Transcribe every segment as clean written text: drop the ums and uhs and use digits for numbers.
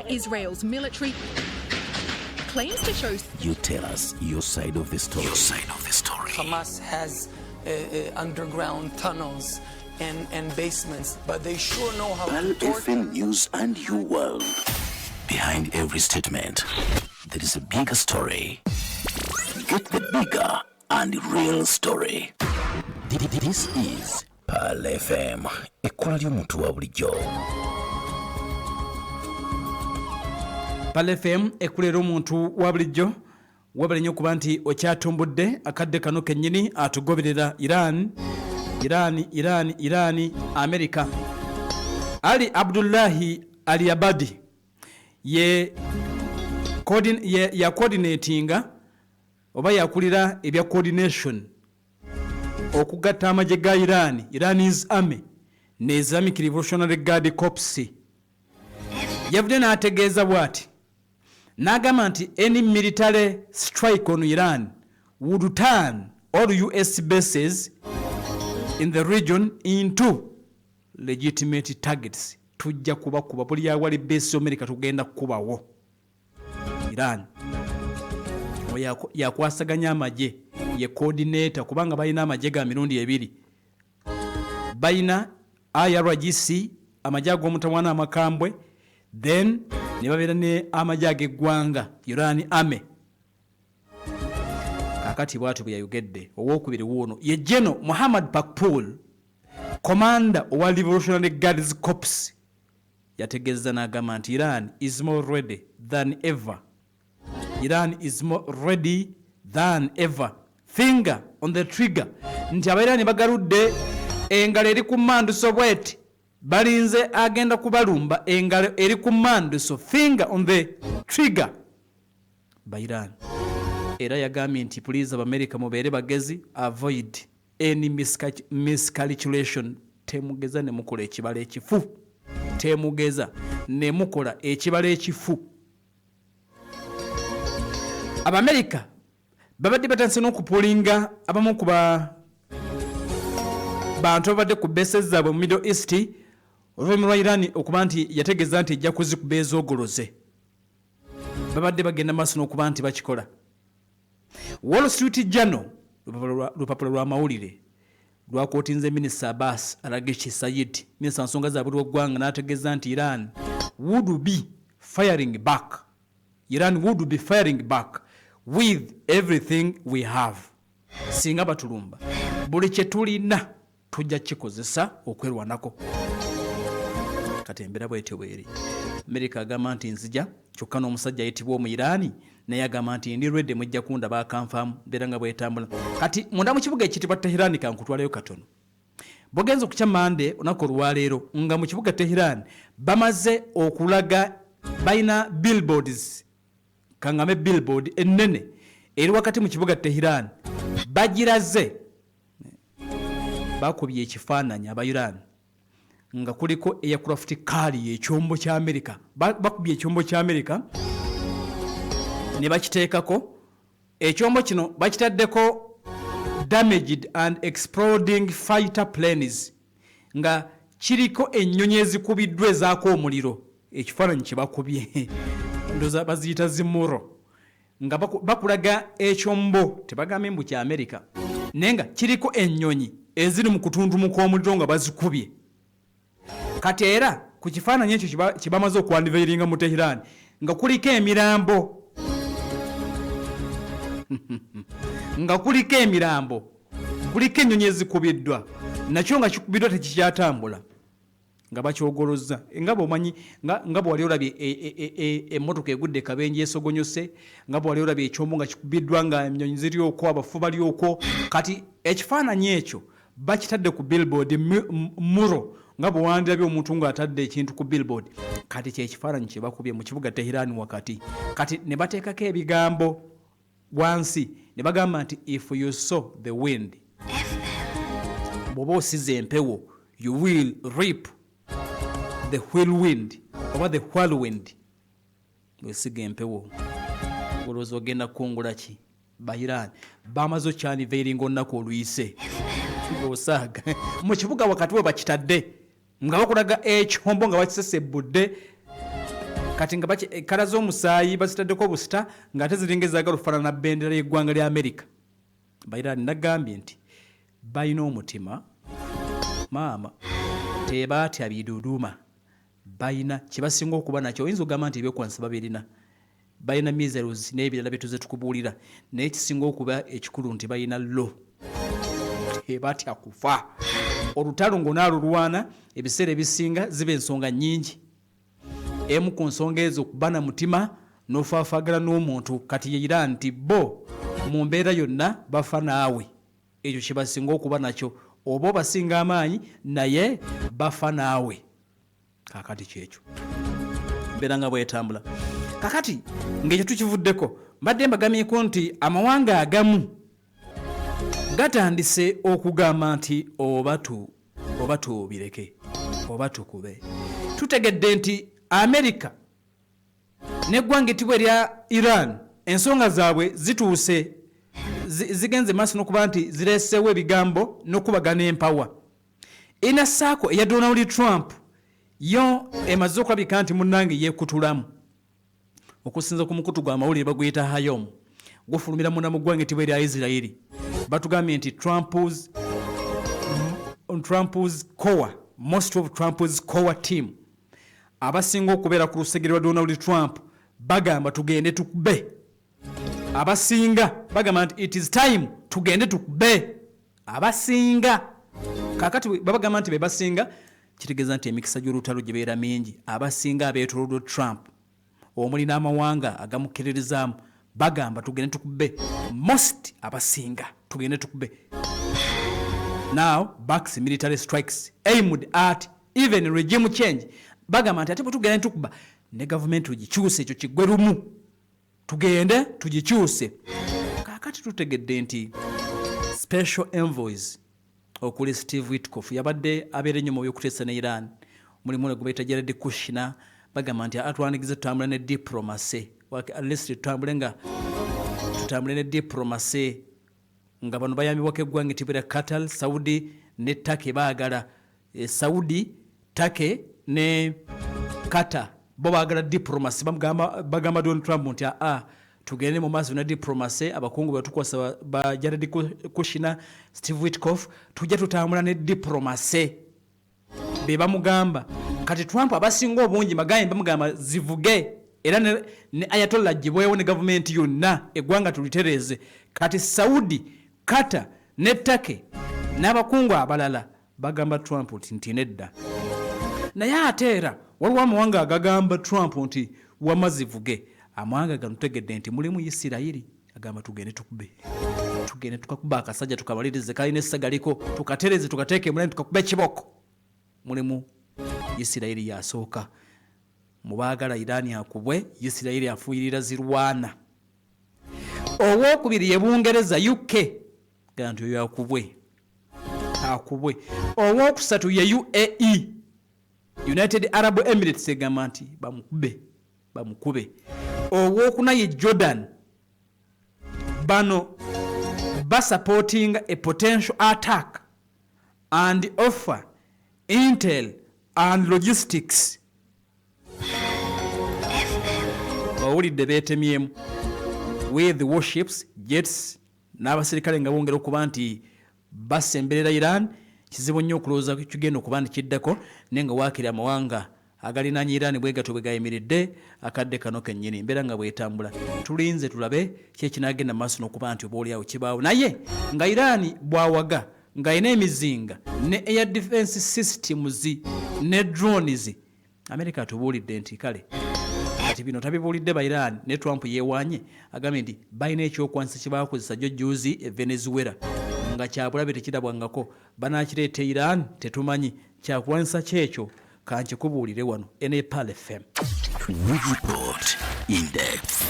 Israel's military claims to show... You tell us your side of the story. Your side of the story. Hamas has underground tunnels and basements, but they sure know how Pearl to torture. FM News and You World. Behind every statement, there is a bigger story. Get the bigger and real story. This is Pearl FM. Ekkola ly'omuntu wa bulijjo. Pearl FM ekulera omuntu wa bulijjo. Wabula nnyo kuba nti okyatumbudde akadde kano kennyini atugoberera Iran, America. Ali Abdullahi Al-Abadi ya coordinatinga oba yakulira ebya coordination okugatta amagye ga Iran's army ne Islamic Revolutionary Guard Corps. Yavudde n'ategeeza bw'ati n'agamba nti any military strike on Iran would turn all US bases in the region into legitimate targets. Tujja kuba buli awali base America tugenda kubawo. Iran yakwasaganya amagye ye coordinator kubanga balina amagye ga mirundi ebiri. Balina IRGC amagye ag'omutawaana amakambwe, then ne babeera ne amagye ag'eggwanga Iran Army. Kakati bwatu bwe yayogedde owookubiri wuuno ye General Muhammad Pakpul, commander owa Revolutionary Guards Corps, yategeeza n'agamba nti Iran is more ready than ever. Iran is more ready than ever. Finger on the trigger. Nti abairani bagaludde engalo eri ku manduso bweti. Balinze agenda kubalumba engalo eri ku manduso. Finger on the trigger. Iran. Era yagambye nti please America mubeere bagezi, avoid any miscalculation. Temugeza ne mukola ekibala ekifu. Temugeza ne mukola ekibala ekifu. Abamerika babadde batandise n'okupulinga abamu ku bantu abadde ku bases zaabwe mu Middle East oluvannyuma lwa Iran okuba nti yategeeza nti ejja kuzikuba ezoogoloze. Babadde bagenda maaso n'okuba nti bakikola. Wall Street Journal lupapula lwa mawulire lwakootinze Minisita Abbas Araghchi Said, minisita nsonga za buli w'eggwanga, n'ategeeza nti Iran would be firing back. Iran would be firing back with everything we have. Singa batulumba buli kye tulina tujja kikozesa okwerwanako. Kati embeera bwetyo bweri. America agamba nti nzija kyokka n'omusajja ayitibwa omu Iran naye agamba nti ndi ready mujja kundaba akanfaamu mbeera nga bwetambula. Kati munda mu kibuga ekitibwa Tehran kankutwalayo katono. Bogenza okukya Mande olunaku olwaleero nga mu kibuga Tehran bamaze okulaga balina billboards kangame billboard ennene eri wakati mu kibuga Tehran bagiraze bakubye ekifaananyi aba Iran nga kuliko aircraft kali ekyombo kya America. Bakubye ekyombo kya America ne bakiteekako. Ekyombo kino bakitaddeko damaged and exploding fighter planes nga kiriko ennyonyi ezikubiddwa ezaako omuliro. Ekifaananyi kye bakubye ndoza baziyita zimuro nga bakulaga ekyombo tebagambye mbu kya America naye nga kiriko ennyonyi eziri mu kutundumu kw'omuliro nga bazikubye. Kati era ku kifaananyi ekyo kibamaze okwandivayiringa mu Tehran nga kuliko emirambo nga kuliko emirambo, kuliko ennyonyi ezikubiddwa, nakyo nga kikubiddwa tekikyatambula nga bakyogolozza. Nga bw'omanyi nga bwe wali olabye emmotoka egudde kabenje esogonyose, nga bwe wali olabye ekyombo nga kikubiddwa nga ennyonyi ziri okwo, abafu bali okwo. Kati ekifaananyi ekyo bakitadde ku billboard muro nga bwe wandibye omuntu ng'atadde ekintu ku billboard. Kati kyekifaananyi kye bakubye mu kibuga Tehran wakati. Kati ne bateekako ebigambo wansi ne bagamba nti if you saw the wind, bw'oba osize empewo, you will reap the whirlwind oba the whirlwind. Bw'osiga empewo olowooza ogenda kukungula ki? Iran bamaze okyanivayiringa olunaku oluyise ng'osaaga mu kibuga wakati we bakitadde nga bakulaga ekyombo nga bakisesebudde kati nga ekkala z'omusaayi bazitaddeko obusita ng'ate ziringa ezaagala okufaanana na bbendera y'eggwanga lya Amerika. Bayiraani nagambye nti balina omutima maama tebaatya biduuduma, balina kye basinga okuba nakyo. Oyinza okugamba nti ebyokwansi babirina, balina missiles n'ebirala bye tuze tukubuulira, naye kisinga okuba ekikulu nti balina lo, tebatya kufa. Olutalo ng'onaalulwana ebiseera ebisinga ziba ensonga nnyingi. Emu ku nsonga ezo okuba na mutima n'ofaafaagala n'omuntu, kati yeira nti bo mu mbeera yonna bafa naawe. Ekyo kye basinga okuba nakyo, oba obasinga amaanyi naye bafa naawe. Kakati kyekyo mbeera nga bwetambula. Kakati ng'ekyo tukivuddeko, mbadde mbagamyeko nti amawanga agamu gatandise okugamba nti oba tubireke oba tukube. Tutegedde nti Amerika n'eggwanga ettibwa erya Iran ensonga zaabwe zituuse, zigenze maaso n'okuba nti zireeseewo ebigambo n'okubagana empawa. Ina saako eya Donald Trump yo emaze okulabika nti munnange yeekutulamu, okusinza ku mukutu gw'amawulire baguyita Hayom, gufulumira munda mu ggwanga ettibwa erya Isirairi. Batugambye nti Trump's core, most of Trump's core team, abasinga okubeera ku lusegere lwa Donald Trump bagamba tugende tukube. Abasinga bagamba nti it is time tugende tukube. Abasinga kakati babagamba nti bebasinga, kitegeeza nti emikisa gy'olutalo gibeera mingi. Abasinga abeetoolodde Trump omuli n'amawanga agamukkiririzaamu bagamba tugende tukube. Most abasinga tugende tukube. Now backs military strikes aimed at even regime change. Bagamba nti ate bwe tugende tukuba ne gavumenti tugikyuse, ekyo kiggwe lumu, tugende tugikyuse. Kaakati tutegedde nti special envoys okuli Steve Witkoff yabadde abeera ennyo mu by'okuteesa ne Iran, mulimu ne gubayita Jared Kushner. Bagamba nti atwandigize tutambule ne diplomacy, at least tutambule ne diplomacy, nga bano bayambibwako eggwanga ettibwa Qatar, Saudi ne Turkey. Baagala Saudi, Turkey ne Qatar bo baagala diplomacy. Bagamba Donald Trump nti tugende mu maaso ne diplomacy. Abakungu batukwasa ba Jared Kushner, Steve Witkoff, tujja tutambula ne diplomacy be bamugamba. Kati Trump abasinga obungi magaye bamugamba zivuge, era ne Ayatollah gibwewo ne gavumenti yonna eggwanga tulitereze. Kati Saudi, Qatar ne Turkey n'abakungu abalala bagamba Trump nti nedda. Naye ate era waliwo amawanga agagamba Trump nti wamazivuge. Amawanga gano tutegedde nti mulimu Isirairi agamba tugende tukube, tugende tukakuba akasajja tukamalirize kalina essagaliko, tukatereze tukateeke mulani tukakuba ekiboko. Mulimu Isirairi yasooka mu baagala Irani akubwe, Isirairi afuuyirira zirwana. Owookubiri ye Bungereza UK gamba nti oyo akubwe. Owookusatu ye UAE, United Arab Emirates, egamba nti bamukube. Owookuna ye Jordan. Bano basupporting a potential attack and offer intel and logistics. Owulidde beetemyemu with warships, jets n'abaserikale nga bongera okuba nti basemberera Iran. Kizibu nnyo okulowooza kigenda okuba nti kiddako, naye nga waakiri amawanga agalinaanye Iran bwe gatyo bwe gayimiridde akadde kano kennyini. Mbeera nga bwetambula, tulinze tulabe ki ekinaagenda mu maaso n'okuba nti obaolyawo kibaawo. Naye nga Iran bwawaga ng'alina emizinga ne air defense systems ne drones, America atubuulidde nti kale kati bino tabibuulidde ba Iran. Ne Trump yeewaanye agambye nti balina ekyokwanisa kye baakozesa jjojjuuzi e Venezuela nga kyabulabe tekirabwangako, banaakireeta Iran tetumanyi kyakulwanisa kyekyo. Kankikubuulire wano NPAL FM. Report in depth.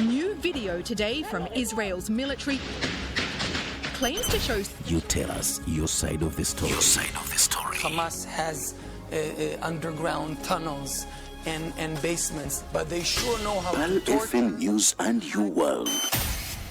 New video today from Israel's military claims to show. You tell us your side of the story. Hamas has underground tunnels and basements, but they sure know how PAL to torture. FM News and You World.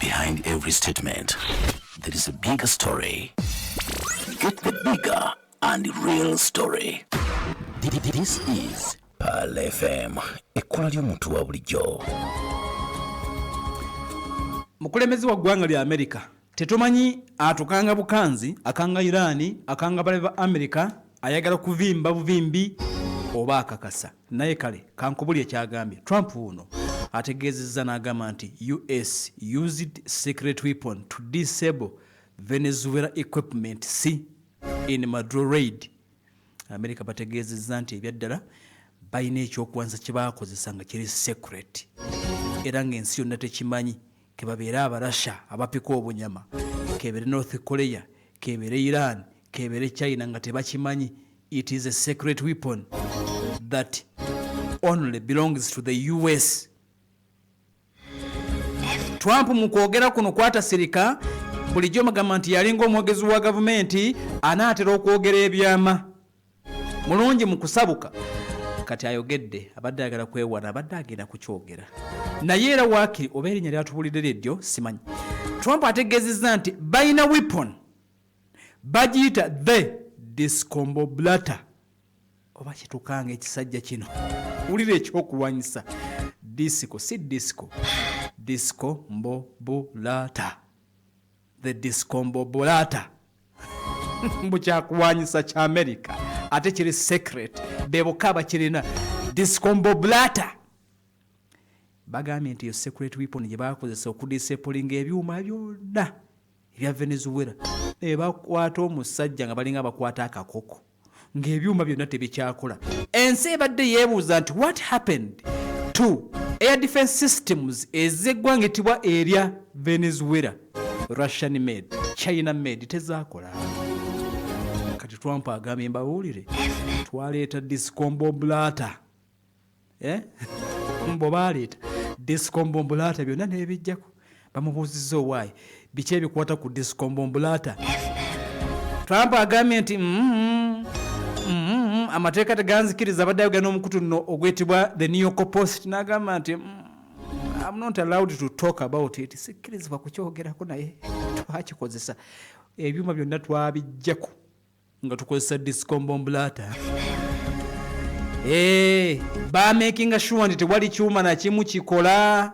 Behind every statement, there is a bigger story. Get the bigger and real story. This is Pal FM ekkola ly'omuntu wa bulijjo. Mukulembeze wa ggwanga lya America tetumanyi atukanga bukanzi akanga Irani akanga bale ba America ayagala kuvimba buvimbi oba akakasa naye kale kankubuli ekyagambye Trump uno ategeezezza n'agamba nti US used secret weapon to disable Venezuela equipment in Maduro raid. America bategeezezza nti ebyaddala balina ekyokuwanza kye baakozesa nga kiri secret era ng'ensi yonna tekimanyi kebabeera abarasha abapika obunyama kebere North Korea kebere Iran kebere China nga tebakimanyi. It is a secret weapon that only belongs to the US. Trump mu kwogera kuno kwatasirika bulijjo magamba nti yalinga omwogezi wa gavumenti anaatera okwogera ebyama mulungi mu kusabuka kati ayogedde abadde ayagala kwewana abadde agenda kukyogera naye era waakiri oba erinnya lyatubulidde ledyo simanyi. Trump ategeezezza nti balina weapon bagiyita the discombobulata oba kitukanga ekisajja kino wulira ekyokulwanyisa disco si disco discombobulata the discombobulata mbu kyakulwanyisa kya America ate kiri secret beboka bakirina discombobulata. Bagambye nti yo secret weapon gye bakozesa okudiseplinga ebyuma byonna ebya Venezuela bakwata omusajja nga balinga bakwata akakoko ng'ebyuma byonna tebikyakola. Ensi ebadde yeebuuza nti what happened to air defense systems ezeggwanga ettibwa erya Venezuela Russian made China made tezaakola. Kati Trump agambye mbawulire twaleeta discombobulata mbo baleeta discombobulata byonna nebijjako bamubuuzizza owaayi biki ebikwata ku discombobulata. Trump agambye nti amateeka teganzikiriza abadde ayogera n'omukutu nno ogwetibwa the New York Post n'agamba nti I'm not allowed to talk about it. Sikkirizibwa kukyogerako naye twakikozesa ebyuma byonna twabijjako nga tukozesa discombobulata. Bamakinga sure nti tewali kyuma na kimu kikola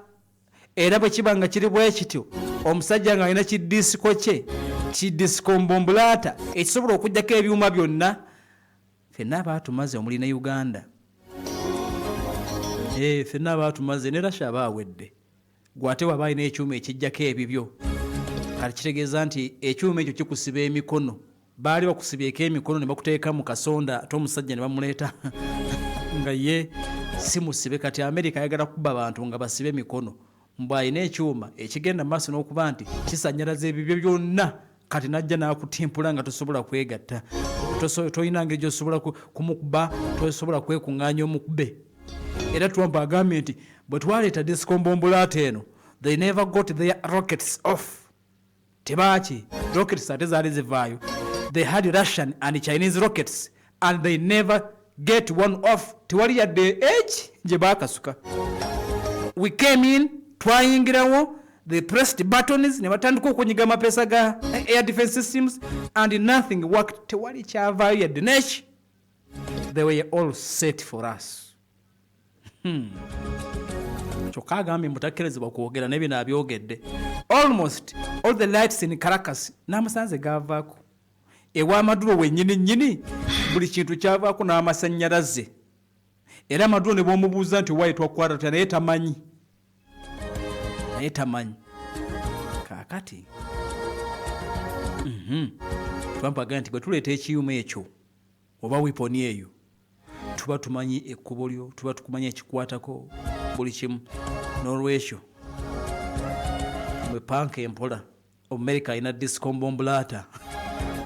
era bwe kiba nga kiri bwe kityo omusajja nga alina kidisiko kye kidiscombobulata ekisobola okujjako ebyuma byonna. Ffenna abaatumaze omulina Uganda ffenna abaatumaze ne Russia abaawedde gwate waba alina ekyuma ekijjako ebibyo kati kitegeeza nti ekyuma ekyo kikusiba emikono baali bakusibyeko emikono ne bakuteeka mu kasonda ate omusajja ne bamuleeta nga ye si musibe. Kati America ayagala kuba abantu nga basibe emikono mbw alina ekyuma ekigenda mu maaso n'okuba nti kisanyalaza ebibyo byonna kati najja n'akutimpula nga tosobola kwegatta tolina ngeri gy'osobola kumukuba tosobola kwekuŋŋaanya omukube. Era Trump agambye nti bwe twaleeta discombobulata eno they never got their rockets off. Tebaki rockets ate zaali zivaayo. They had Russian and Chinese rockets and they never get one off. Tewali yadde eki gye baakasuka. We came in twayingirawo they pressed buttons ne batandika okunyiga amapeesa ga air defense systems and nothing worked. Tewali kyavaayo yadde neki. They were all set for us. Kyokka agambye mutakkirizibwa kwogera n'ebyo abyogedde. Almost all the lights in Caracas n'amasanze gaavaako. Ewa Maduro wennyini nnyini buli kintu kyavaako n'amasannyalaze. Era Maduro ne bw'omubuuza nti wayi twakwata naye tamanyi. Kaakati Trump agambye nti bwe tuleeta ekiyuma ekyo oba wiponi eyo tuba tumanyi ekkubo lyo tuba tukumanyi ekikwatako buli kimu. N'olwekyo bwe panka empola America alina discombobulata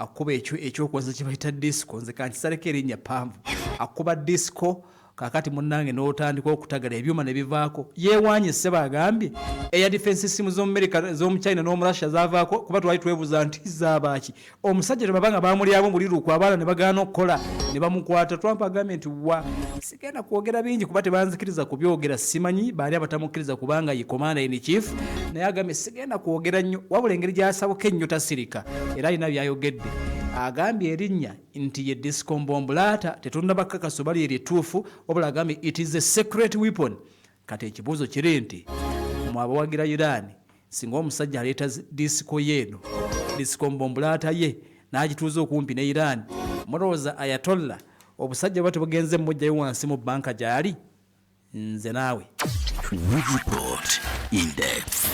akuba ekyokuwasa kye bayita disco nze kankisaleko erinnya panvu akuba disco kakati munnange n'otandika okutagala ebyuma ne bivaako yeewaanye sseba agambye air defense system z'Omumerika z'Omuchina n'Omurussia zaavaako kuba twali twebuuza nti zaabaaki. Omusajja tebaba nga baamulyabo muliruku abaala ne bagaana okukola ne bamukwata. Trump agambye nti sigenda kwogera bingi kuba tebanzikiriza kubyogera simanyi baali abatamukkiriza kubanga ye commander in chief naye agambye sigenda kwogera nnyo wabula engeri gy'asabuka ennyo tasirika era alina byayogedde agambye erinnya nti ye discombobulata tetunnabakakasa oba lye lyettuufu wabula agambye it is a secret weapon. Kati ekibuuzo kiri nti mwe abawagira Iran singa omusajja aleeta disiko yeeno discombobulata ye n'agituuza okumpi ne Iran, mulowooza Ayatollah obusajja bwa tebugenze mmujjayo wansi mu banka gy'ali? Nze naawe. Report in depth.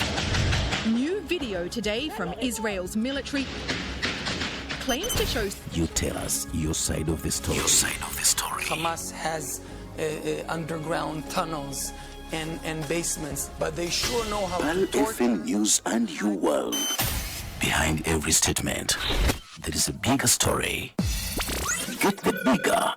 New video today from Israel's military claims to show You tell us your side of the story. Your side of the story. Hamas has underground tunnels and basements, but they sure know how Pal to torture. FM News and You World. Behind every statement, there is a bigger story. Get the bigger